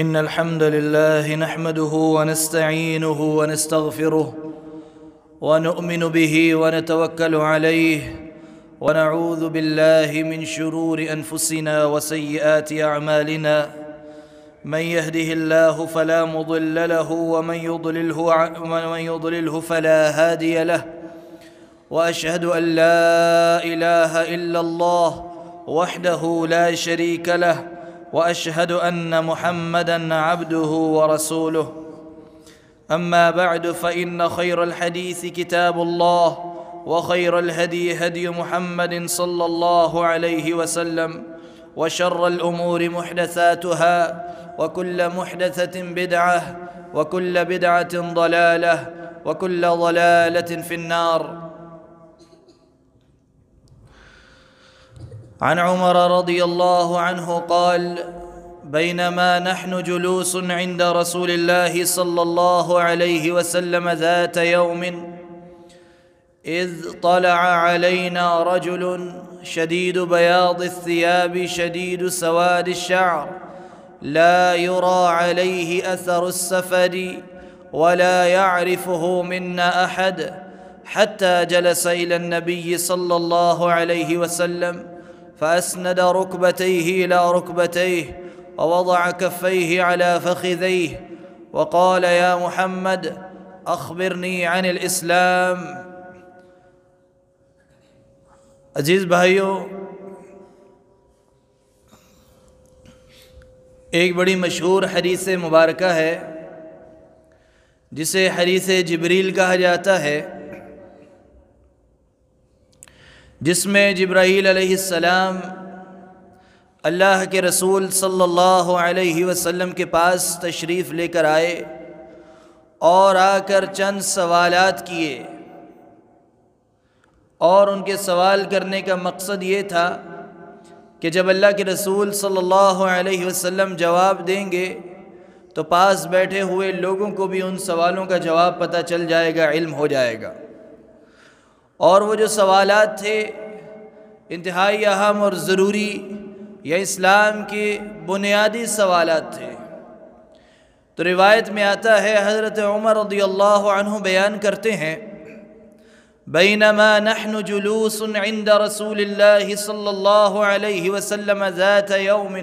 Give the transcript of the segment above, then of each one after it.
إن الحمد لله نحمده ونستعينه ونستغفره ونؤمن به ونتوكل عليه ونعوذ بالله من شرور أنفسنا وسيئات أعمالنا من يهده الله فلا مضل له ومن يضلله فلا هادي له وأشهد أن لا إله إلا الله وحده لا شريك له وأشهد أن محمدًا عبده ورسوله أما بعد فإن خير الحديث كتاب الله وخير الهدي هدي محمد صلى الله عليه وسلم وشر الأمور محدثاتها وكل محدثة بدعة وكل بدعة ضلالة وكل ضلالة في النار. عن عمر رضي الله عنه قال: بينما نحن جلوس عند رسول الله صلى الله عليه وسلم ذات يوم إذ طلع علينا رجل شديد بياض الثياب شديد سواد الشعر لا يرى عليه أثر السفر ولا يعرفه منا أحد حتى جلس إلى النبي صلى الله عليه وسلم فأسند ركبتيه إلى ركبتيه ووضع كفيه على فخذيه وقال: يا محمد أخبرني عن الإسلام. عزیز بھائیو، ایک بڑی مشہور حدیث مبارکہ ہے جسے حدیث جبریل کہا جاتا ہے، جس میں جبرائیل علیہ السلام اللہ کے رسول صلی اللہ علیہ وسلم کے پاس تشریف لے کر آئے اور آ کر چند سوالات کیے، اور ان کے سوال کرنے کا مقصد یہ تھا کہ جب اللہ کے رسول صلی اللہ علیہ وسلم جواب دیں گے تو پاس بیٹھے ہوئے لوگوں کو بھی ان سوالوں کا جواب پتہ چل جائے گا، علم ہو جائے گا۔ اور وہ جو سوالات تھے انتہائی اہم اور ضروری یا اسلام کے بنیادی سوالات تھے۔ تو روایت میں آتا ہے، حضرت عمر رضی اللہ عنہ بیان کرتے ہیں: بینما نحن جلوس عند رسول اللہ صلی اللہ علیہ وسلم ذات یوم،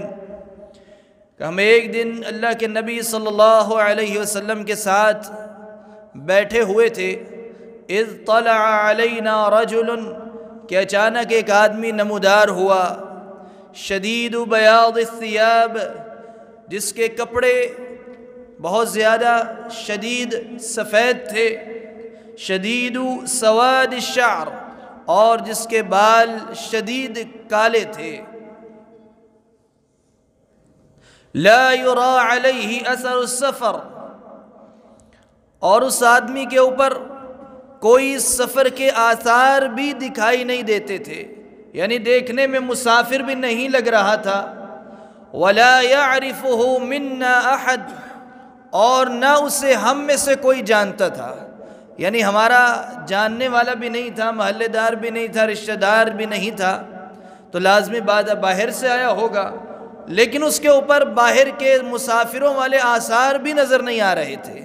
کہ ہم ایک دن اللہ کے نبی صلی اللہ علیہ وسلم کے ساتھ بیٹھے ہوئے تھے، اذ طلع علینا رجل، کہ اچانک ایک آدمی نمودار ہوا، شدید بیاض الثیاب، جس کے کپڑے بہت زیادہ شدید سفید تھے، شدید سواد الشعر، اور جس کے بال شدید کالے تھے، لا یری علیہ اثر السفر، اور اس آدمی کے اوپر کوئی سفر کے آثار بھی دکھائی نہیں دیتے تھے، یعنی دیکھنے میں مسافر بھی نہیں لگ رہا تھا، وَلَا يَعْرِفُهُ مِنَّا أَحَدٌ، اور نہ اسے ہم میں سے کوئی جانتا تھا، یعنی ہمارا جاننے والا بھی نہیں تھا، محلے دار بھی نہیں تھا، رشتہ دار بھی نہیں تھا، تو لازمی بات باہر سے آیا ہوگا، لیکن اس کے اوپر باہر کے مسافروں والے آثار بھی نظر نہیں آ رہے تھے،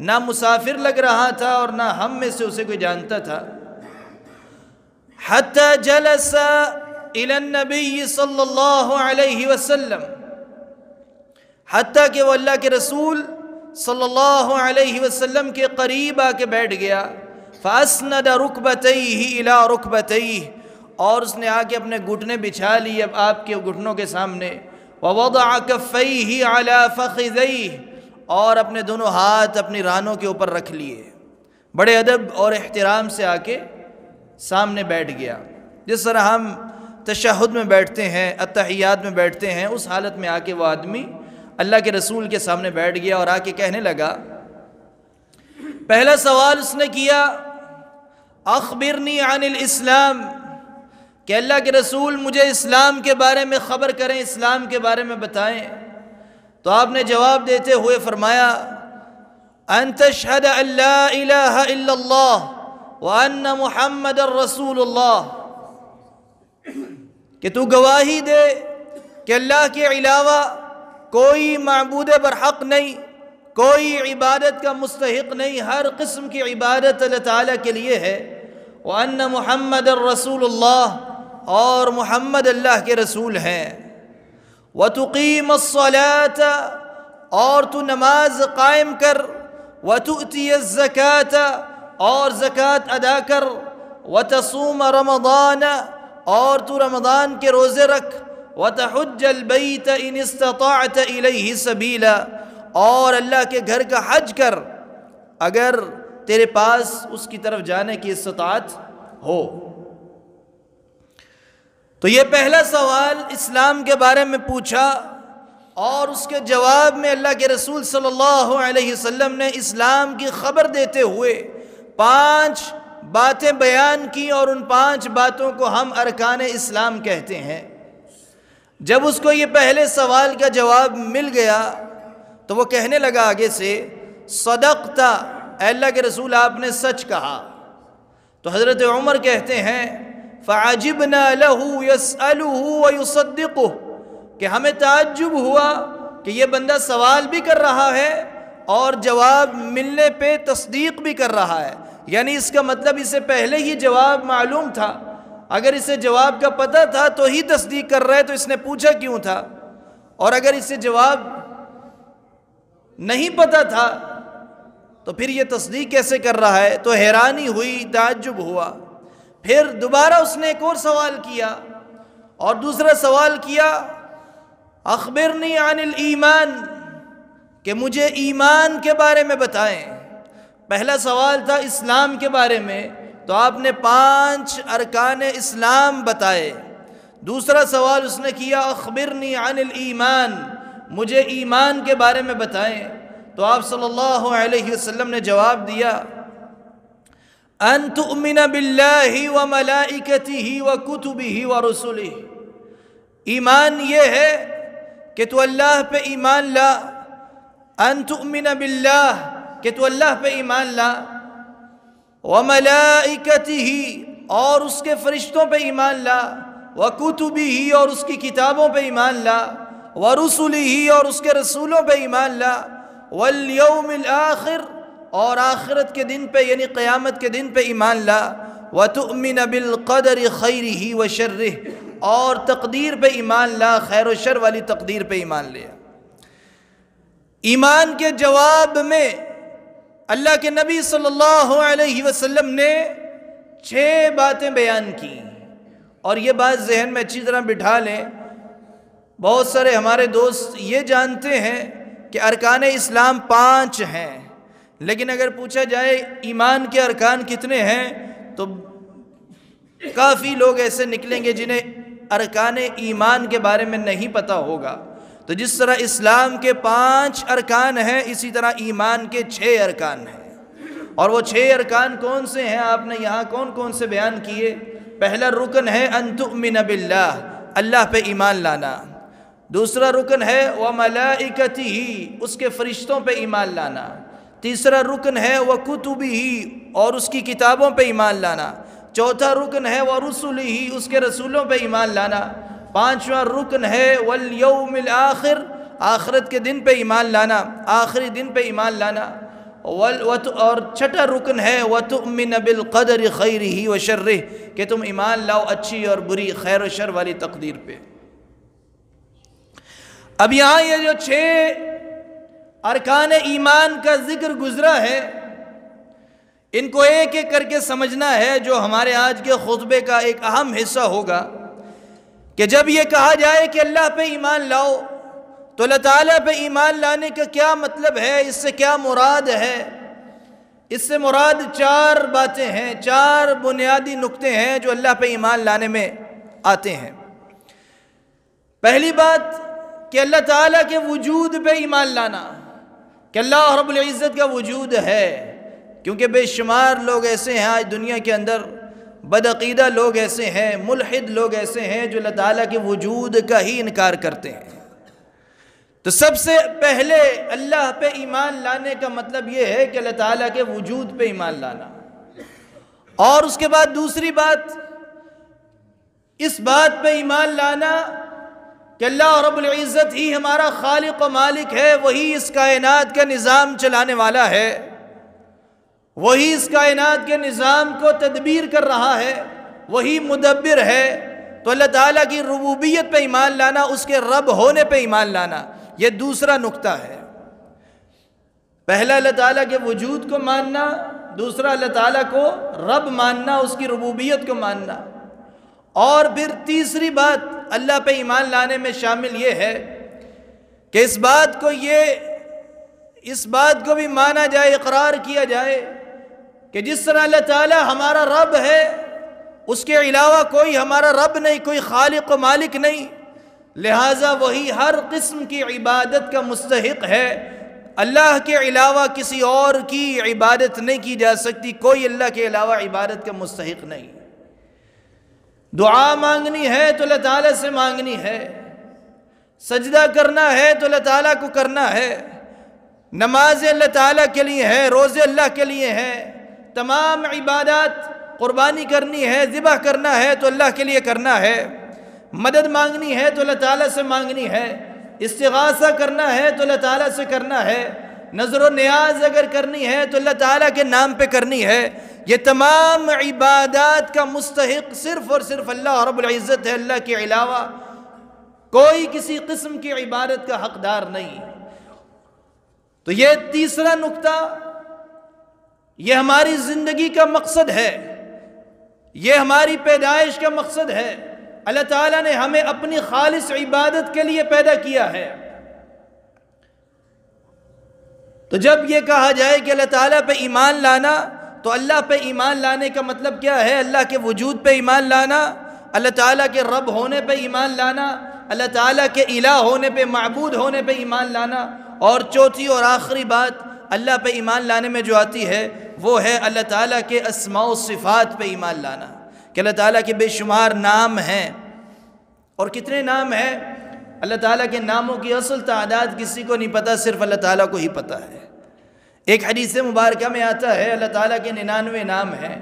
نہ مسافر لگ رہا تھا اور نہ ہم میں سے اسے کوئی جانتا تھا۔ حتی جلس الی النبی صلی اللہ علیہ وسلم، حتیٰ کہ وہ اللہ کے رسول صلی اللہ علیہ وسلم کے قریب آ کے بیٹھ گیا، فاسند رکبتیہ الی رکبتیہ، اور اس نے آ کے اپنے گھٹنے بچھا لیے اب آپ کے گھٹنوں کے سامنے، ووضع کفیہ علی فخذیہ، اور اپنے دونوں ہاتھ اپنی رانوں کے اوپر رکھ لیے، بڑے ادب اور احترام سے آ کے سامنے بیٹھ گیا، جس طرح ہم تشہد میں بیٹھتے ہیں، اتحیات میں بیٹھتے ہیں، اس حالت میں آ کے وہ آدمی اللہ کے رسول کے سامنے بیٹھ گیا اور آ کے کہنے لگا، پہلا سوال اس نے کیا، اخبرنی عن الاسلام، کہ اللہ کے رسول مجھے اسلام کے بارے میں خبر کریں، اسلام کے بارے میں بتائیں۔ تو آپ نے جواب دیتے ہوئے فرمایا، ان تشہد ان لا الہ الا اللہ وان محمد رسول اللہ، کہ تو گواہی دے کہ اللہ کے علاوہ کوئی معبود برحق نہیں، کوئی عبادت کا مستحق نہیں، ہر قسم کی عبادت اللہ تعالیٰ کے لیے ہے۔ وَأَنَّ مُحَمَّدَ الرَّسُولُ اللَّهِ، اور محمد اللہ کے رسول ہیں۔ وَتُقِيمَ الصَّلَاةَ، اور تو نماز قائم کر، وَتُؤْتِيَ الزَّكَاةَ، اور زکوٰۃ ادا کر، وَتَصُومَ رَمَضَانَ، اور تو رمضان کے روزے رکھ، وَتَحُجَّ الْبَيْتَ إِنِ اسْتَطَعْتَ إِلَيْهِ سَبِيلًا، اور اللہ کے گھر کا حج کر اگر تیرے پاس اس کی طرف جانے کی استطاعت ہو۔ تو یہ پہلا سوال اسلام کے بارے میں پوچھا، اور اس کے جواب میں اللہ کے رسول صلی اللہ علیہ وسلم نے اسلام کی خبر دیتے ہوئے 5 باتیں بیان کی، اور ان 5 باتوں کو ہم ارکان اسلام کہتے ہیں۔ جب اس کو یہ پہلے سوال کا جواب مل گیا تو وہ کہنے لگا آگے سے، صدقتا، اے اللہ کے رسول آپ نے سچ کہا۔ تو حضرت عمر کہتے ہیں، فَعَجِبْنَا لَهُ يَسْأَلُهُ وَيُصَدِّقُهُ، کہ ہمیں تعجب ہوا کہ یہ بندہ سوال بھی کر رہا ہے اور جواب ملنے پہ تصدیق بھی کر رہا ہے۔ یعنی اس کا مطلب اسے پہلے ہی جواب معلوم تھا، اگر اسے جواب کا پتہ تھا تو ہی تصدیق کر رہا ہے، تو اس نے پوچھا کیوں تھا؟ اور اگر اسے جواب نہیں پتہ تھا تو پھر یہ تصدیق کیسے کر رہا ہے؟ تو حیرانی ہوئی، تعجب ہوا۔ پھر دوبارہ اس نے ایک اور سوال کیا، اور دوسرا سوال کیا، اخبرنی عن الایمان، کہ مجھے ایمان کے بارے میں بتائیں۔ پہلا سوال تھا اسلام کے بارے میں، تو آپ نے 5 ارکان اسلام بتائے۔ دوسرا سوال اس نے کیا، اخبرنی عن الایمان، مجھے ایمان کے بارے میں بتائیں۔ تو آپ صلی اللہ علیہ وسلم نے جواب دیا، ان تؤمن باللہ وملائکتہ وکتبہ ورسلہ، ایمان یہ ہے کہ تو اللہ پہ ایمان لا، ان تؤمن باللہ، کہ تو اللہ پہ ایمان لا، وملائکتہ، اور اس کے فرشتوں پہ ایمان لا، وکتبہ، اور اس کی کتابوں پہ ایمان لا، ورسلہ، اور اس کے رسولوں پہ ایمان لا، والیوم الآخر، اور آخرت کے دن پہ یعنی قیامت کے دن پہ ایمان لا، وتؤمن بالقدر خیرہ وشرہ، اور تقدیر پہ ایمان لا، خیر و شر والی تقدیر پہ ایمان لیا۔ ایمان کے جواب میں اللہ کے نبی صلی اللہ علیہ وسلم نے 6 باتیں بیان کی، اور یہ بات ذہن میں اچھی طرح بٹھا لیں۔ بہت سارے ہمارے دوست یہ جانتے ہیں کہ ارکان اسلام 5 ہیں، لیکن اگر پوچھا جائے ایمان کے ارکان کتنے ہیں تو کافی لوگ ایسے نکلیں گے جنہیں ارکان ایمان کے بارے میں نہیں پتہ ہوگا۔ تو جس طرح اسلام کے 5 ارکان ہیں، اسی طرح ایمان کے 6 ارکان ہیں۔ اور وہ 6 ارکان کون سے ہیں؟ آپ نے یہاں کون کون سے بیان کیے؟ پہلا رکن ہے ان تؤمن باللہ، اللہ پہ ایمان لانا۔ دوسرا رکن ہے وملائکتہ، اس کے فرشتوں پہ ایمان لانا۔ تیسرا رکن ہے وکتبہ، اور اس کی کتابوں پہ ایمان لانا۔ چوتھا رکن ہے ورسلہ، اس کے رسولوں پہ ایمان لانا۔ 5واں رکن ہے والیوم الآخر، آخرت کے دن پہ ایمان لانا، آخری دن پہ ایمان لانا۔ اور 6واں رکن ہے وتؤمن بالقدر خیرہ وشرہ، کہ تم ایمان لاؤ اچھی اور بری، خیر و شر والی تقدیر پہ۔ اب یہاں یہ جو 6 ارکان ایمان کا ذکر گزرا ہے، ان کو ایک ایک کر کے سمجھنا ہے، جو ہمارے آج کے خطبے کا ایک اہم حصہ ہوگا۔ کہ جب یہ کہا جائے کہ اللہ پہ ایمان لاؤ، تو اللہ تعالیٰ پہ ایمان لانے کا کیا مطلب ہے، اس سے کیا مراد ہے؟ اس سے مراد 4 باتیں ہیں، 4 بنیادی نکتے ہیں جو اللہ پہ ایمان لانے میں آتے ہیں۔ پہلی بات کہ اللہ تعالیٰ کے وجود پہ ایمان لانا، کہ اللہ رب العزت کا وجود ہے، کیونکہ بے شمار لوگ ایسے ہیں آج دنیا کے اندر، بدعقیدہ لوگ ایسے ہیں، ملحد لوگ ایسے ہیں جو اللہ تعالیٰ کے وجود کا ہی انکار کرتے ہیں۔ تو سب سے پہلے اللہ پہ ایمان لانے کا مطلب یہ ہے کہ اللہ تعالیٰ کے وجود پہ ایمان لانا۔ اور اس کے بعد دوسری بات، اس بات پہ ایمان لانا کہ اللہ رب العزت ہی ہمارا خالق و مالک ہے، وہی اس کائنات کا نظام چلانے والا ہے، وہی اس کائنات کے نظام کو تدبیر کر رہا ہے، وہی مدبر ہے، تو اللہ تعالیٰ کی ربوبیت پہ ایمان لانا، اس کے رب ہونے پہ ایمان لانا، یہ دوسرا نقطہ ہے۔ پہلا اللہ تعالیٰ کے وجود کو ماننا، دوسرا اللہ تعالیٰ کو رب ماننا، اس کی ربوبیت کو ماننا، اور پھر تیسری بات اللہ پہ ایمان لانے میں شامل یہ ہے کہ اس بات کو بھی مانا جائے، اقرار کیا جائے کہ جس طرح اللہ تعالیٰ ہمارا رب ہے، اس کے علاوہ کوئی ہمارا رب نہیں، کوئی خالق و مالک نہیں، لہٰذا وہی ہر قسم کی عبادت کا مستحق ہے، اللہ کے علاوہ کسی اور کی عبادت نہیں کی جا سکتی، کوئی اللہ کے علاوہ عبادت کا مستحق نہیں۔ دعا مانگنی ہے تو اللہ تعالیٰ سے مانگنی ہے، سجدہ کرنا ہے تو اللہ تعالیٰ کو کرنا ہے، نماز اللہ تعالیٰ کے لیے ہے، روزے اللہ کے لیے ہیں، تمام عبادات، قربانی کرنی ہے، ذبح کرنا ہے تو اللہ کے لیے کرنا ہے، مدد مانگنی ہے تو اللہ تعالیٰ سے مانگنی ہے، استغاثہ کرنا ہے تو اللہ تعالیٰ سے کرنا ہے، نظر و نیاز اگر کرنی ہے تو اللہ تعالیٰ کے نام پہ کرنی ہے۔ یہ تمام عبادات کا مستحق صرف اور صرف اللہ رب العزت ہے، اللہ کے علاوہ کوئی کسی قسم کی عبادت کا حقدار نہیں۔ تو یہ تیسرا نقطہ، یہ ہماری زندگی کا مقصد ہے، یہ ہماری پیدائش کا مقصد ہے۔ اللہ تعالیٰ نے ہمیں اپنی خالص عبادت کے لیے پیدا کیا ہے۔ تو جب یہ کہا جائے کہ اللہ تعالیٰ پہ ایمان لانا، تو اللہ پہ ایمان لانے کا مطلب کیا ہے؟ اللہ کے وجود پہ ایمان لانا، اللہ تعالیٰ کے رب ہونے پہ ایمان لانا، اللہ تعالیٰ کے الہ ہونے پہ، معبود ہونے پہ ایمان لانا، اور چوتھی اور آخری بات اللہ پہ ایمان لانے میں جو آتی ہے وہ ہے اللہ تعالیٰ کے اسماء و صفات پہ ایمان لانا، کہ اللہ تعالیٰ کے بے شمار نام ہیں۔ اور کتنے نام ہیں؟ اللہ تعالیٰ کے ناموں کی اصل تعداد کسی کو نہیں پتہ، صرف اللہ تعالیٰ کو ہی پتہ ہے۔ ایک حدیث مبارکہ میں آتا ہے اللہ تعالیٰ کے 99 نام ہیں،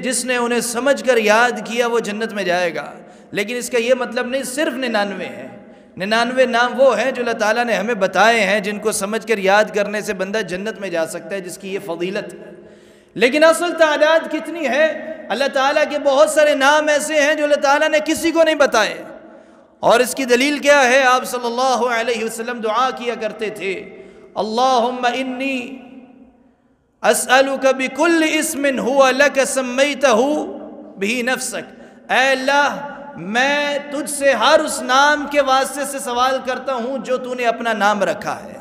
جس نے انہیں سمجھ کر یاد کیا وہ جنت میں جائے گا، لیکن اس کا یہ مطلب نہیں صرف 99 ہیں۔ 99 نام وہ ہیں جو اللہ تعالیٰ نے ہمیں بتائے ہیں، جن کو سمجھ کر یاد کرنے سے بندہ جنت میں جا سکتا ہے، جس کی یہ فضیلت ہے۔ لیکن اصل تعداد کتنی ہے؟ اللہ تعالیٰ کے بہت سارے نام ایسے ہیں جو اللہ تعالیٰ نے کسی کو نہیں بتائے، اور اس کی دلیل کیا ہے؟ آپ صلی اللہ علیہ وسلم دعا کیا کرتے تھے، اللہم انی اسألک بکل اسم ہوا لک سمیتہ بہ نفسک، اے اللہ میں تجھ سے ہر اس نام کے واسطے سے سوال کرتا ہوں جو تو نے اپنا نام رکھا ہے،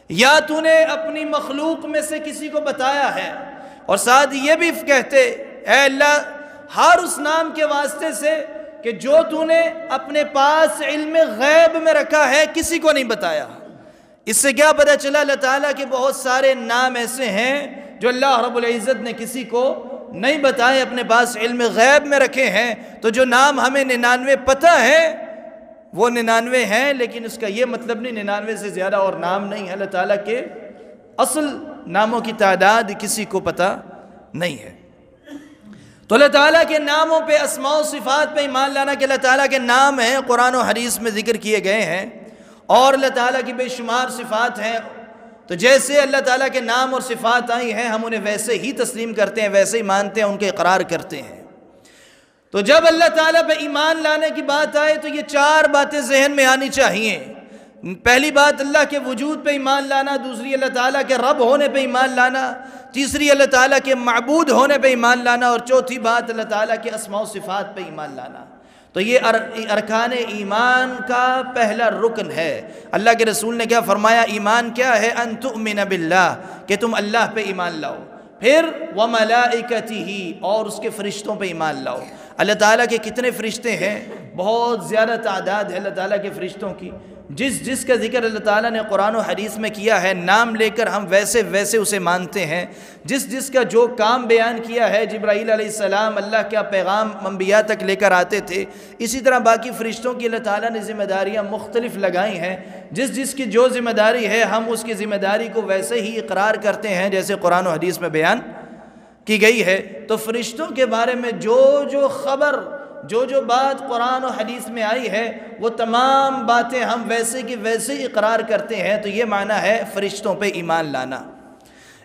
یا تو نے اپنی مخلوق میں سے کسی کو بتایا ہے، اور ساتھ یہ بھی کہتے اے اللہ ہر اس نام کے واسطے سے کہ جو تو نے اپنے پاس علم غیب میں رکھا ہے، کسی کو نہیں بتایا۔ اس سے کیا پتہ چلا؟ اللہ تعالیٰ کے بہت سارے نام ایسے ہیں جو اللہ رب العزت نے کسی کو نہیں بتائے، اپنے پاس علم غیب میں رکھے ہیں۔ تو جو نام ہمیں 99 پتہ ہے وہ 99 ہیں، لیکن اس کا یہ مطلب نہیں 99 سے زیادہ اور نام نہیں ہے۔ اللہ تعالیٰ کے اصل ناموں کی تعداد کسی کو پتہ نہیں ہے۔ تو اللہ تعالیٰ کے ناموں پہ، اسماء و صفات پہ ایمان لانا کہ اللہ تعالیٰ کے نام ہیں، قرآن و حدیث میں ذکر کیے گئے ہیں، اور اللہ تعالیٰ کی بے شمار صفات ہیں۔ تو جیسے اللہ تعالیٰ کے نام اور صفات آئی ہیں، ہم انہیں ویسے ہی تسلیم کرتے ہیں، ویسے ہی مانتے ہیں، ان کے اقرار کرتے ہیں۔ تو جب اللہ تعالیٰ پہ ایمان لانے کی بات آئے تو یہ 4 باتیں ذہن میں آنی چاہیے۔ پہلی بات اللہ کے وجود پہ ایمان لانا، دوسری اللہ تعالیٰ کے رب ہونے پہ ایمان لانا، تیسری اللہ تعالیٰ کے معبود ہونے پہ ایمان لانا، اور چوتھی بات اللہ تعالیٰ کے اسماء و صفات پہ ایمان لانا۔ تو یہ ارکان ایمان کا پہلا رکن ہے۔ اللہ کے رسول نے کیا فرمایا؟ ایمان کیا ہے؟ ان تؤمن باللہ، کہ تم اللہ پہ ایمان لاؤ، پھر وملائکتہ، اور اس کے فرشتوں پہ ایمان لاؤ۔ اللہ تعالیٰ کے کتنے فرشتے ہیں؟ بہت زیادہ تعداد ہے اللہ تعالیٰ کے فرشتوں کی۔ جس کا ذکر اللہ تعالیٰ نے قرآن و حدیث میں کیا ہے، نام لے کر ہم ویسے اسے مانتے ہیں۔ جس کا جو کام بیان کیا ہے، جبرائیل علیہ السلام اللہ کا پیغام انبیاء تک لے کر آتے تھے، اسی طرح باقی فرشتوں کی اللہ تعالیٰ نے ذمہ داریاں مختلف لگائی ہیں۔ جس کی جو ذمہ داری ہے، ہم اس کی ذمہ داری کو ویسے ہی اقرار کرتے ہیں جیسے قرآن و حدیث میں بیان کی گئی ہے۔ تو فرشتوں کے بارے میں جو خبر جو جو بات قرآن و حدیث میں آئی ہے وہ تمام باتیں ہم ویسے کی ویسے اقرار کرتے ہیں، تو یہ معنی ہے فرشتوں پہ ایمان لانا۔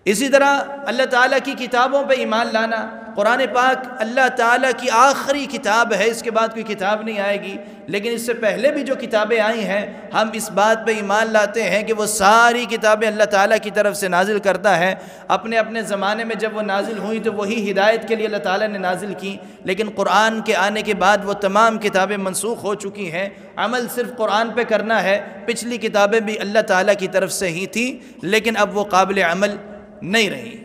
اسی طرح اللہ تعالیٰ کی کتابوں پہ ایمان لانا۔ قرآن پاک اللہ تعالیٰ کی آخری کتاب ہے، اس کے بعد کوئی کتاب نہیں آئے گی، لیکن اس سے پہلے بھی جو کتابیں آئی ہیں ہم اس بات پہ ایمان لاتے ہیں کہ وہ ساری کتابیں اللہ تعالیٰ کی طرف سے نازل کرتا ہے۔ اپنے اپنے زمانے میں جب وہ نازل ہوئی تو وہی ہدایت کے لیے اللہ تعالیٰ نے نازل کی، لیکن قرآن کے آنے کے بعد وہ تمام کتابیں منسوخ ہو چکی ہیں۔ عمل صرف قرآن پہ کرنا ہے۔ پچھلی کتابیں بھی اللہ تعالیٰ کی طرف سے ہی تھیں، لیکن اب وہ قابل عمل نہیں رہی۔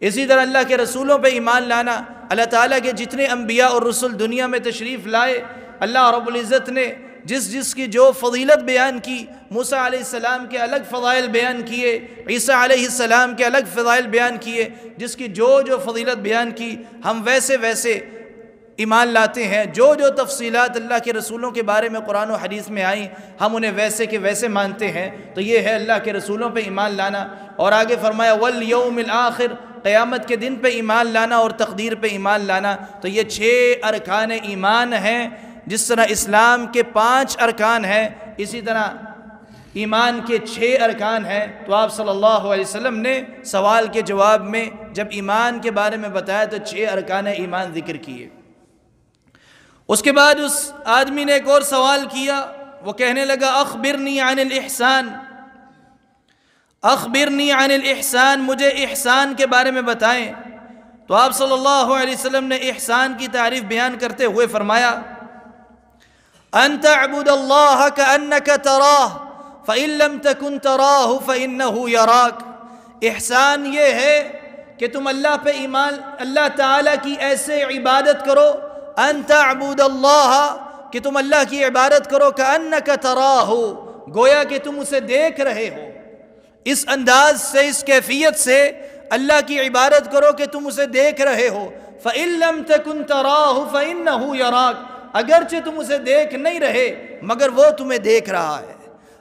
اسی طرح اللہ کے رسولوں پہ ایمان لانا۔ اللہ تعالیٰ کے جتنے انبیاء اور رسول دنیا میں تشریف لائے، اللہ رب العزت نے جس کی جو فضیلت بیان کی، موسیٰ علیہ السلام کے الگ فضائل بیان کیے، عیسیٰ علیہ السلام کے الگ فضائل بیان کیے، جس کی جو فضیلت بیان کی ہم ویسے ویسے ایمان لاتے ہیں۔ جو تفصیلات اللہ کے رسولوں کے بارے میں قرآن و حدیث میں آئیں ہم انہیں ویسے کے ویسے مانتے ہیں۔ تو یہ ہے اللہ کے رسولوں پہ ایمان لانا۔ اور آگے فرمایا والیوم الآخر، قیامت کے دن پہ ایمان لانا اور تقدیر پہ ایمان لانا۔ تو یہ 6 ارکان ایمان ہیں۔ جس طرح اسلام کے 5 ارکان ہیں، اسی طرح ایمان کے 6 ارکان ہیں۔ تو آپ صلی اللہ علیہ وسلم نے سوال کے جواب میں جب ایمان کے بارے میں بتایا تو 6 ارکان ایمان ذکر کیے۔ اس کے بعد اس آدمی نے ایک اور سوال کیا، وہ کہنے لگا اخبرنی عن الاحسان، اخبرنی عن الاحسان، مجھے احسان کے بارے میں بتائیں۔ تو آپ صلی اللہ علیہ وسلم نے احسان کی تعریف بیان کرتے ہوئے فرمایا ان تعبد اللہ کأنک تراہ فإن لم تکن تراہ فإنہ یراک۔ احسان یہ ہے کہ تم اللہ پہ ایمان، اللہ تعالیٰ کی ایسے عبادت کرو، ان تعبد اللہ، کہ تم اللہ کی عبادت کرو کأنک تراہ، گویا کہ تم اسے دیکھ رہے ہو۔ اس انداز سے، اس کیفیت سے اللہ کی عبادت کرو کہ تم اسے دیکھ رہے ہو۔ فإن لم تکن تراہ فإنہ یراک، اگرچہ تم اسے دیکھ نہیں رہے مگر وہ تمہیں دیکھ رہا ہے۔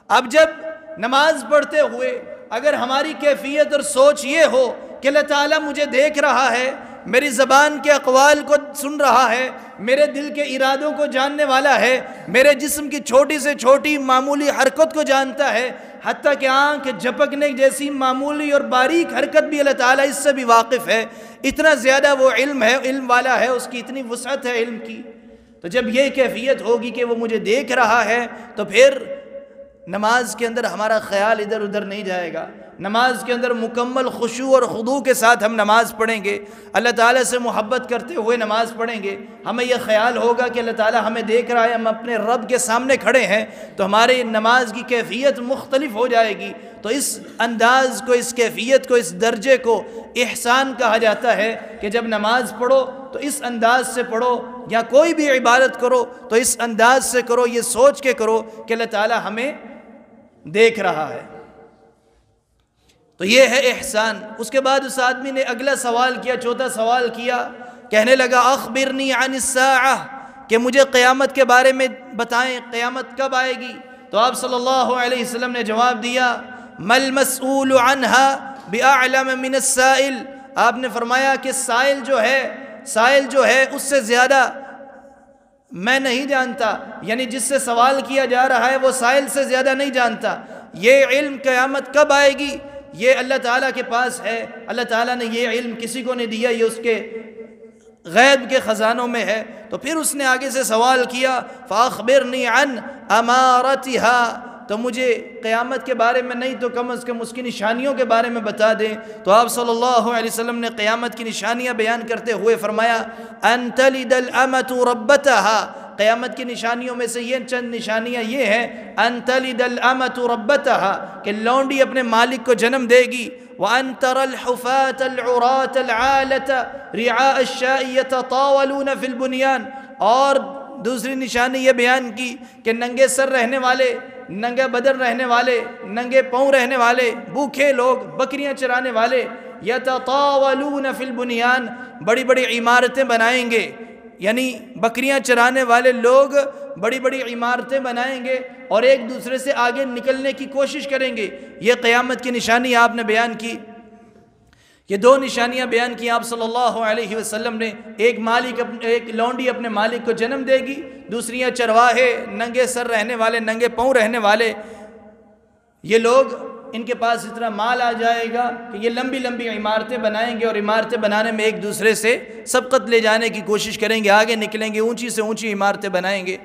اب جب نماز پڑھتے ہوئے اگر ہماری کیفیت اور سوچ یہ ہو کہ اللہ تعالیٰ مجھے دیکھ رہا ہے، میری زبان کے اقوال کو سن رہا ہے، میرے دل کے ارادوں کو جاننے والا ہے، میرے جسم کی چھوٹی سے چھوٹی معمولی حرکت کو جانتا ہے، حتیٰ کہ آنکھ جھپکنے جیسی معمولی اور باریک حرکت بھی اللہ تعالیٰ اس سے بھی واقف ہے، اتنا زیادہ وہ علم والا ہے، اس کی اتنی وسعت ہے علم کی۔ تو جب یہ کیفیت ہوگی کہ وہ مجھے دیکھ رہا ہے تو پھر نماز کے اندر ہمارا خیال ادھر ادھر نہیں جائے گا۔ نماز کے اندر مکمل خشوع اور خضوع کے ساتھ ہم نماز پڑھیں گے، اللہ تعالیٰ سے محبت کرتے ہوئے نماز پڑھیں گے۔ ہمیں یہ خیال ہوگا کہ اللہ تعالیٰ ہمیں دیکھ رہا ہے، ہم اپنے رب کے سامنے کھڑے ہیں، تو ہماری نماز کی کیفیت مختلف ہو جائے گی۔ تو اس انداز کو، اس کیفیت کو، اس درجے کو احسان کہا جاتا ہے کہ جب نماز پڑھو تو اس انداز سے پڑھو، یا کوئی بھی عبادت کرو تو اس انداز سے کرو، یہ سوچ کے کرو کہ اللہ تعالیٰ ہمیں دیکھ رہا ہے۔ تو یہ ہے احسان۔ اس کے بعد اس آدمی نے اگلا سوال کیا، چوتھا سوال کیا، کہنے لگا اخبرنی عن الساعہ، کہ مجھے قیامت کے بارے میں بتائیں، قیامت کب آئے گی؟ تو آپ صلی اللہ علیہ وسلم نے جواب دیا ما المسئول عنہا بأعلم من السائل۔ آپ نے فرمایا کہ سائل جو ہے اس سے زیادہ میں نہیں جانتا، یعنی جس سے سوال کیا جا رہا ہے وہ سائل سے زیادہ نہیں جانتا۔ یہ علم قیامت کب آئے گی یہ اللہ تعالیٰ کے پاس ہے، اللہ تعالیٰ نے یہ علم کسی کو نہیں دیا، یہ اس کے غیب کے خزانوں میں ہے۔ تو پھر اس نے آگے سے سوال کیا فاخبرنی عن امارتها، تو مجھے قیامت کے بارے میں نہیں تو کم از کم اس کی نشانیوں کے بارے میں بتا دیں۔ تو آپ صلی اللہ علیہ وسلم نے قیامت کی نشانیاں بیان کرتے ہوئے فرمایا ان تلد الامۃ ربتها، قیامت کی نشانیوں میں سے یہ چند نشانیاں یہ ہیں ان تلد الامۃ ربتها، کہ لونڈی اپنے مالک کو جنم دے گی، وان ترى الحفاة العراة العالة رعاء الشاء يتطاولون في البنيان، اور دوسری نشانی یہ بیان کی کہ ننگے سر رہنے والے، ننگے بدن رہنے والے، ننگے پاؤں رہنے والے، بھوکے لوگ، بکریاں چرانے والے، یتطاولون فی البنیان، بڑی بڑی عمارتیں بنائیں گے، یعنی بکریاں چرانے والے لوگ بڑی بڑی عمارتیں بنائیں گے اور ایک دوسرے سے آگے نکلنے کی کوشش کریں گے۔ یہ قیامت کی نشانی آپ نے بیان کی۔ یہ دو نشانیاں بیان کی آپ صلی اللہ علیہ وسلم نے۔ ایک لونڈی اپنے مالک کو جنم دے گی، دوسریاں چرواہے، ننگے سر رہنے والے، ننگے پاؤں رہنے والے، یہ لوگ ان کے پاس اتنا مال آ جائے گا کہ یہ لمبی لمبی عمارتیں بنائیں گے، اور عمارتیں بنانے میں ایک دوسرے سے سبقت لے جانے کی کوشش کریں گے، آگے نکلیں گے، اونچی سے اونچی عمارتیں بنائیں گے۔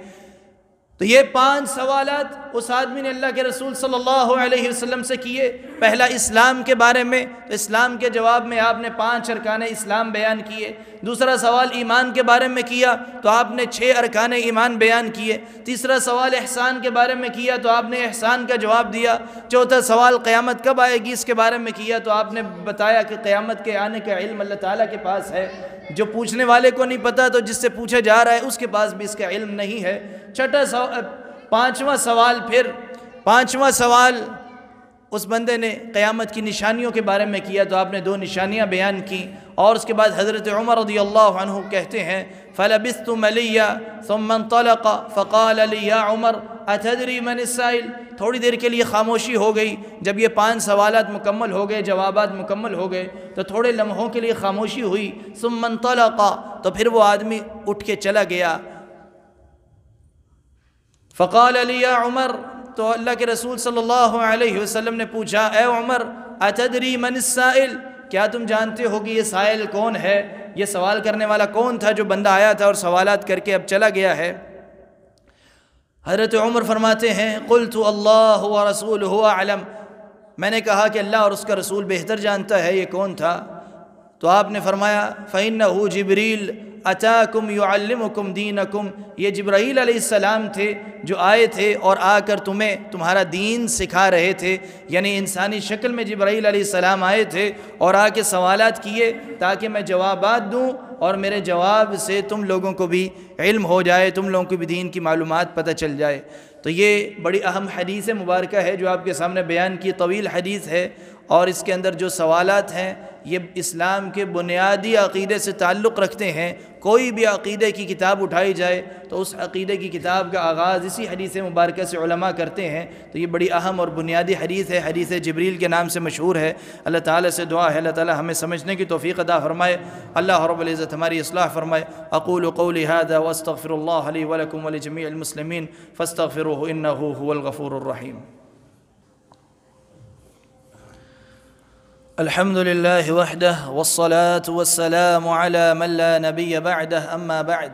تو یہ 5 سوالات اس آدمی نے اللہ کے رسول صلی اللہ علیہ وسلم سے کیے۔ پہلا اسلام کے بارے میں، تو اسلام کے جواب میں آپ نے 5 ارکان اسلام بیان کیے۔ دوسرا سوال ایمان کے بارے میں کیا تو آپ نے 6 ارکان ایمان بیان کیے۔ تیسرا سوال احسان کے بارے میں کیا تو آپ نے احسان کا جواب دیا۔ چوتھا سوال قیامت کب آئے گی اس کے بارے میں کیا تو آپ نے بتایا کہ قیامت کے آنے کا علم اللہ تعالیٰ کے پاس ہے، جو پوچھنے والے کو نہیں پتہ تو جس سے پوچھا جا رہا ہے اس کے پاس بھی اس کا علم نہیں ہے۔ پانچواں سوال اس بندے نے قیامت کی نشانیوں کے بارے میں کیا تو آپ نے 2 نشانیاں بیان کی، اور اس کے بعد حضرت عمر رضی اللہ عنہ کہتے ہیں فَلَبِثْتُ مَلِيًّا ثُمَّ انطَلَقَ فَقَالَ لِي يَا عُمَرْ أَتَدْرِي مَنِ السَّائِلُ۔ تھوڑی دیر کے لیے خاموشی ہو گئی، جب یہ 5 سوالات مکمل ہو گئے، جوابات مکمل ہو گئے تو تھوڑے لمحوں کے لیے خاموشی ہوئی۔ ثُمَّ انطَلَقَ، تو پھر وہ آدمی اٹھ کے چلا گیا۔ فقال علی یا عمر، تو اللہ کے رسول صلی اللہ علیہ وسلم نے پوچھا اے عمر اتدری من السائل، کیا تم جانتے ہو کہ یہ سائل کون ہے، یہ سوال کرنے والا کون تھا جو بندہ آیا تھا اور سوالات کر کے اب چلا گیا ہے؟ حضرت عمر فرماتے ہیں قلت اللہ ورسولہ اعلم، میں نے کہا کہ اللہ اور اس کا رسول بہتر جانتا ہے یہ کون تھا۔ تو آپ نے فرمایا فإنہ جبریل اتاکم یعلمکم دینکم، یہ جبرائیل علیہ السلام تھے جو آئے تھے اور آ کر تمہیں تمہارا دین سکھا رہے تھے، یعنی انسانی شکل میں جبرائیل علیہ السلام آئے تھے اور آ کے سوالات کیے تاکہ میں جوابات دوں اور میرے جواب سے تم لوگوں کو بھی علم ہو جائے، تم لوگوں کو بھی دین کی معلومات پتہ چل جائے۔ تو یہ بڑی اہم حدیث مبارکہ ہے جو آپ کے سامنے بیان کی، طویل حدیث ہے، اور اس کے اندر جو سوالات ہیں یہ اسلام کے بنیادی عقیدے سے تعلق رکھتے ہیں۔ کوئی بھی عقیدے کی کتاب اٹھائی جائے تو اس عقیدے کی کتاب کا آغاز اسی حدیث مبارکہ سے علماء کرتے ہیں، تو یہ بڑی اہم اور بنیادی حدیث ہے، حدیث جبریل کے نام سے مشہور ہے۔ اللہ تعالیٰ سے دعا ہے اللہ تعالیٰ ہمیں سمجھنے کی توفیق عطا فرمائے، اللہ رب العزت ہماری اصلاح فرمائے۔ اقول قولی هذا واستغفر اللہ لی ولکم ولجمیع المسلمین فاستغفروہ انہ هو الغفور الرحیم۔ الحمد لله وحده والصلاة والسلام على من لا نبي بعده، أما بعد،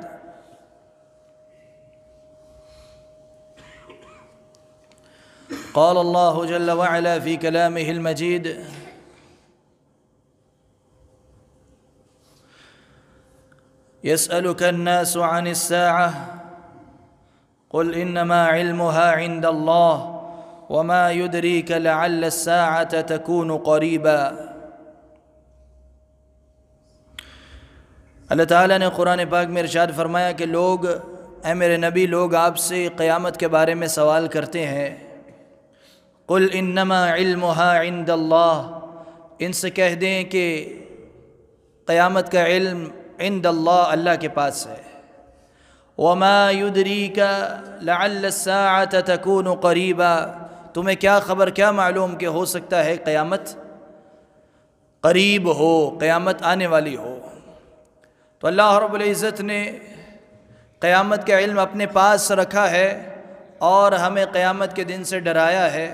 قال الله جل وعلا في كلامه المجيد يسألك الناس عن الساعة قل إنما علمها عند الله وما يدريك لعل الساعة تكون قريبا۔ اللہ تعالیٰ نے قرآن پاک میں ارشاد فرمایا کہ لوگ، اے میرے نبی، لوگ آپ سے قیامت کے بارے میں سوال کرتے ہیں۔ قل انما علمها عند اللہ، ان سے کہہ دیں کہ قیامت کا علم عند اللہ، اللہ کے پاس ہے۔ وما يدريك لعل الساعة تكون قريبا، تمہیں کیا خبر، کیا معلوم کہ ہو سکتا ہے قیامت قریب ہو، قیامت آنے والی ہو۔ تو اللہ رب العزت نے قیامت کا علم اپنے پاس رکھا ہے اور ہمیں قیامت کے دن سے ڈرایا ہے۔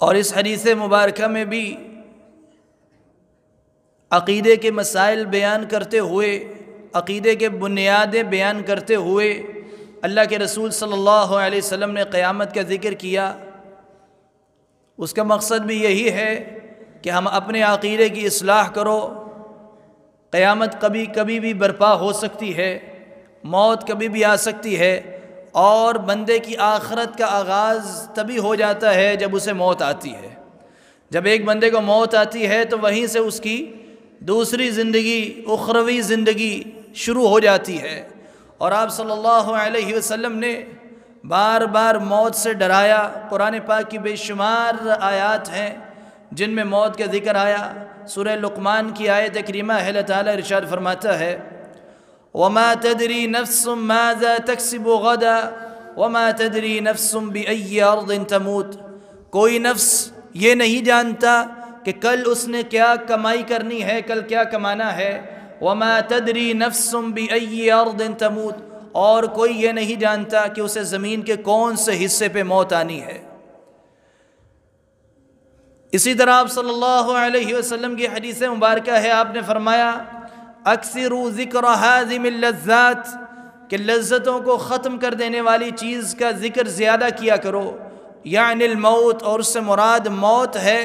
اور اس حدیث مبارکہ میں بھی عقیدے کے مسائل بیان کرتے ہوئے، عقیدے کے بنیادیں بیان کرتے ہوئے اللہ کے رسول صلی اللہ علیہ وسلم نے قیامت کا ذکر کیا۔ اس کا مقصد بھی یہی ہے کہ ہم اپنے عقیدے کی اصلاح کرو۔ قیامت کبھی بھی برپا ہو سکتی ہے، موت کبھی بھی آ سکتی ہے، اور بندے کی آخرت کا آغاز تبھی ہو جاتا ہے جب اسے موت آتی ہے۔ جب ایک بندے کو موت آتی ہے تو وہیں سے اس کی دوسری زندگی، اخروی زندگی شروع ہو جاتی ہے۔ اور آپ صلی اللہ علیہ وسلم نے بار بار موت سے ڈرایا۔ قرآن پاک کی بے شمار آیات ہیں جن میں موت کا ذکر آیا۔ سورہ لقمان کی آیت کریمہ ہے، اللہ تعالیٰ ارشاد فرماتا ہے وَمَا تَدْرِي نَفْسٌ مَاذَا تَكْسِبُ غَدًا وَمَا تَدْرِي نَفْسٌ بِأَيِّ أَرْضٍ تَمُوتُ، کوئی نفس یہ نہیں جانتا کہ کل اس نے کیا کمائی کرنی ہے، کل کیا کمانا ہے۔ وما تدری نفس بأی ارض تموت، اور کوئی یہ نہیں جانتا کہ اسے زمین کے کون سے حصے پہ موت آنی ہے۔ اسی طرح آپ صلی اللہ علیہ وسلم کی حدیث مبارکہ ہے، آپ نے فرمایا اکثروا ذکر ہاضم اللذات، کہ لذتوں کو ختم کر دینے والی چیز کا ذکر زیادہ کیا کرو، یعنی الموت، اور اس سے مراد موت ہے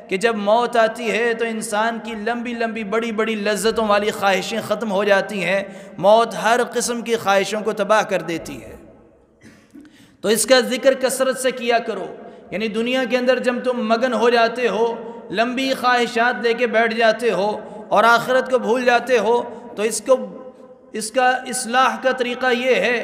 کہ جب موت آتی ہے تو انسان کی لمبی لمبی بڑی بڑی لذتوں والی خواہشیں ختم ہو جاتی ہیں۔ موت ہر قسم کی خواہشوں کو تباہ کر دیتی ہے، تو اس کا ذکر کثرت سے کیا کرو۔ یعنی دنیا کے اندر جب تم مگن ہو جاتے ہو، لمبی خواہشات لے کے بیٹھ جاتے ہو اور آخرت کو بھول جاتے ہو، تو اس کا اصلاح کا طریقہ یہ ہے،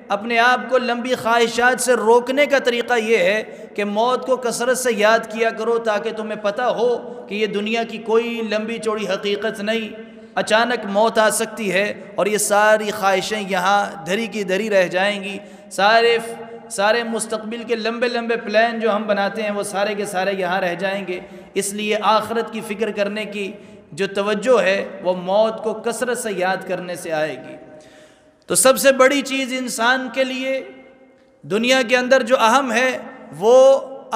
اپنے آپ کو لمبی خواہشات سے روکنے کا طریقہ یہ ہے کہ موت کو کثرت سے یاد کیا کرو، تاکہ تمہیں پتہ ہو کہ یہ دنیا کی کوئی لمبی چوڑی حقیقت نہیں، اچانک موت آ سکتی ہے اور یہ ساری خواہشیں یہاں دھری کی دھری رہ جائیں گی۔ سارے مستقبل کے لمبے لمبے پلان جو ہم بناتے ہیں وہ سارے کے سارے یہاں رہ جائیں گے۔ اس لیے آخرت کی فکر کرنے کی جو توجہ ہے وہ موت کو کثرت سے یاد کرنے سے آئے گی۔ تو سب سے بڑی چیز انسان کے لیے دنیا کے اندر جو اہم ہے وہ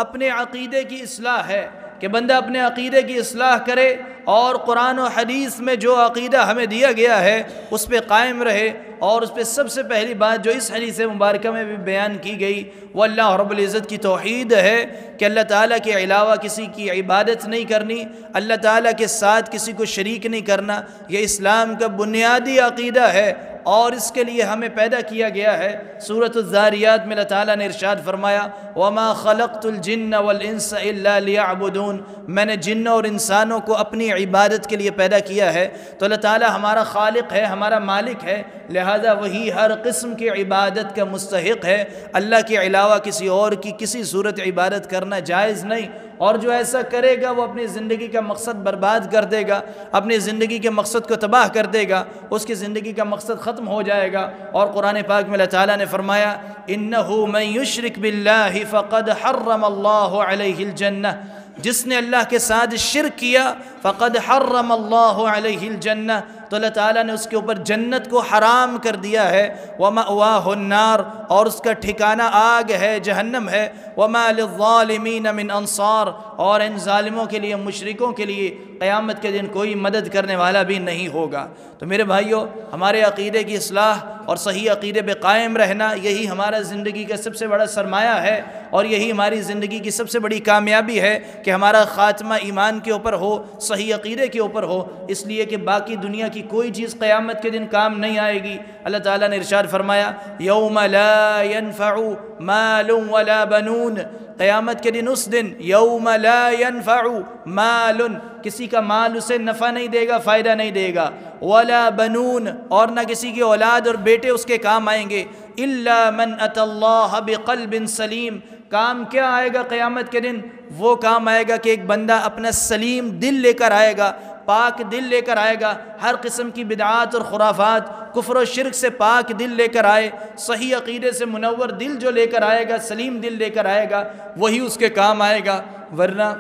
اپنے عقیدے کی اصلاح ہے، کہ بندہ اپنے عقیدے کی اصلاح کرے اور قرآن و حدیث میں جو عقیدہ ہمیں دیا گیا ہے اس پہ قائم رہے۔ اور اس پہ سب سے پہلی بات جو اس حدیث مبارکہ میں بھی بیان کی گئی وہ اللہ رب العزت کی توحید ہے، کہ اللہ تعالیٰ کے علاوہ کسی کی عبادت نہیں کرنی، اللہ تعالیٰ کے ساتھ کسی کو شریک نہیں کرنا۔ یہ اسلام کا بنیادی عقیدہ ہے اور اس کے لیے ہمیں پیدا کیا گیا ہے۔ سورۃ الذاریات میں اللہ تعالیٰ نے ارشاد فرمایا وَمَا خَلَقْتُ الْجِنَّ وَالْإِنسَ إِلَّا لِيَعْبُدُونَ، میں نے جنوں اور انسانوں کو اپنی عبادت کے لیے پیدا کیا ہے۔ تو اللہ تعالیٰ ہمارا خالق ہے، ہمارا مالک ہے، لہذا وہی ہر قسم کی عبادت کا مستحق ہے۔ اللہ کے علاوہ کسی اور کی کسی صورت عبادت کرنا جائز نہیں، اور جو ایسا کرے گا وہ اپنی زندگی کا مقصد برباد کر دے گا، اپنی زندگی کے مقصد کو تباہ کر دے گا، اس کی زندگی کا مقصد ختم ہو جائے گا۔ اور قرآن پاک میں اللہ تعالیٰ نے فرمایا اِنَّهُ مَن يُشْرِكْ بِاللَّهِ فَقَدْ حَرَّمَ اللَّهُ عَلَيْهِ الْجَنَّةَ، جس نے اللہ کے ساتھ شرک کیا فقد حرم اللہ علیہ الجنہ، تو اللہ تعالیٰ نے اس کے اوپر جنت کو حرام کر دیا ہے۔ وَمَأْوَاهُ النَّارُ، اور اس کا ٹھکانہ آگ ہے، جہنم ہے۔ وَمَا لِلظَّالِمِينَ مِنْ أَنصَارٍ، اور ان ظالموں کے لیے، مشرکوں کے لیے قیامت کے دن کوئی مدد کرنے والا بھی نہیں ہوگا۔ تو میرے بھائیوں، ہمارے عقیدے کی اصلاح اور صحیح عقیدے پہ قائم رہنا یہی ہمارا زندگی کا سب سے بڑا سرمایہ ہے، اور یہی ہماری زندگی کی سب سے بڑی کامیابی ہے کہ ہمارا خاتمہ ایمان کے اوپر ہو، صحیح عقیدے کے اوپر ہو، اس لیے کہ باقی دنیا کی کوئی چیز قیامت کے دن کام نہیں آئے گی۔ اللہ تعالیٰ نے ارشاد فرمایا یوم لا ينفع مال ولا بنون، قیامت کے دن، اس دن یوم لا ينفع مال، کسی کا مال اسے نفع نہیں دے گا، فائدہ نہیں دے گا، ولا بنون، اور نہ کسی کی اولاد اور بیٹے اس کے کام آئیں گے، الا من اتى اللہ بقلب سلیم، کام کیا آئے گا قیامت کے دن؟ وہ کام آئے گا کہ ایک بندہ اپنا سلیم دل لے کر آئے گا، پاک دل لے کر آئے گا، ہر قسم کی بدعات اور خرافات، کفر و شرک سے پاک دل لے کر آئے، صحیح عقیدے سے منور دل جو لے کر آئے گا، سلیم دل لے کر آئے گا، وہی اس کے کام آئے گا۔ ورنہ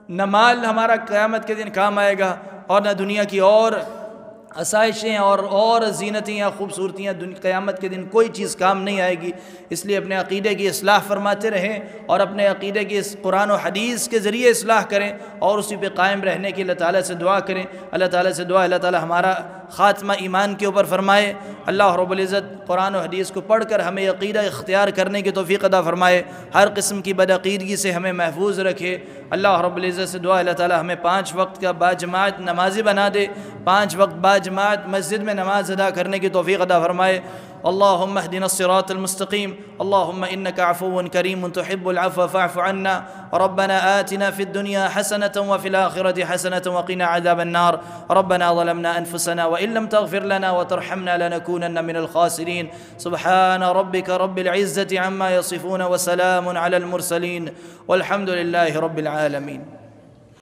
نہ مال ہمارا قیامت کے دن کام آئے گا، اور نہ دنیا کی اور آسائشیں اور زینتیں یا خوبصورتیاں، قیامت کے دن کوئی چیز کام نہیں آئے گی۔ اس لیے اپنے عقیدے کی اصلاح فرماتے رہیں، اور اپنے عقیدے کی قرآن و حدیث کے ذریعے اصلاح کریں، اور اسی پہ قائم رہنے کی اللہ تعالیٰ سے دعا کریں۔ اللہ تعالیٰ سے دعا اللہ تعالیٰ ہمارا خاتمہ ایمان کے اوپر فرمائے۔ اللہ رب العزت قرآن و حدیث کو پڑھ کر ہمیں عقیدہ اختیار کرنے کی توفیق عطا فرمائے، ہر قسم کی بدعقیدگی سے ہمیں محفوظ رکھے۔ اللہ رب العزت سے دعا اللہ تعالیٰ ہمیں 5 وقت کا باجماعت نمازی بنا دے، 5 وقت باجماعت مسجد میں نماز ادا کرنے کی توفیق عطا فرمائے۔ اللهم اهدنا الصراط المستقيم، اللهم إنك عفو كريم تحب العفو فاعف عنا، ربنا آتنا في الدنيا حسنة وفي الآخرة حسنة وقنا عذاب النار، ربنا ظلمنا أنفسنا وإن لم تغفر لنا وترحمنا لنكونن من الخاسرين، سبحان ربك رب العزة عما يصفون وسلام على المرسلين والحمد لله رب العالمين۔